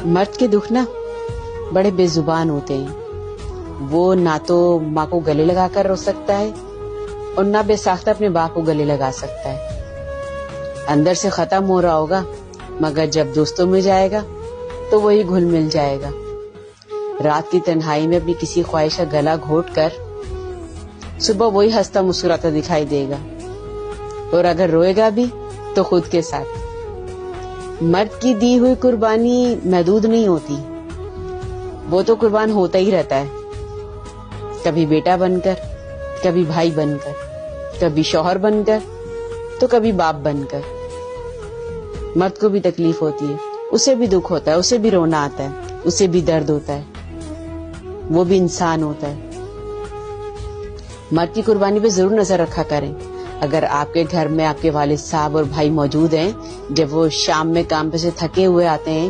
مرد کے دکھ نا بڑے بے زبان ہوتے ہیں. وہ نہ تو ماں کو گلے لگا کر رو سکتا ہے اور نہ بے ساختہ اپنے باپ کو گلے لگا سکتا ہے. اندر سے ختم ہو رہا ہوگا مگر جب دوستوں میں جائے گا تو وہی گھل مل جائے گا. رات کی تنہائی میں اپنی کسی خواہش کا گلا گھونٹ کر صبح وہی ہنستا مسکراتا دکھائی دے گا، اور اگر روئے گا بھی تو خود کے ساتھ. مرد کی دی ہوئی قربانی محدود نہیں ہوتی، وہ تو قربان ہوتا ہی رہتا ہے. کبھی بیٹا بن کر، کبھی بھائی بن کر، کبھی شوہر بن کر تو کبھی باپ بن کر. مرد کو بھی تکلیف ہوتی ہے، اسے بھی دکھ ہوتا ہے، اسے بھی رونا آتا ہے، اسے بھی درد ہوتا ہے، وہ بھی انسان ہوتا ہے. مرد کی قربانی پہ ضرور نظر رکھا کریں. اگر آپ کے گھر میں آپ کے والد صاحب اور بھائی موجود ہیں، جب وہ شام میں کام پہ سے تھکے ہوئے آتے ہیں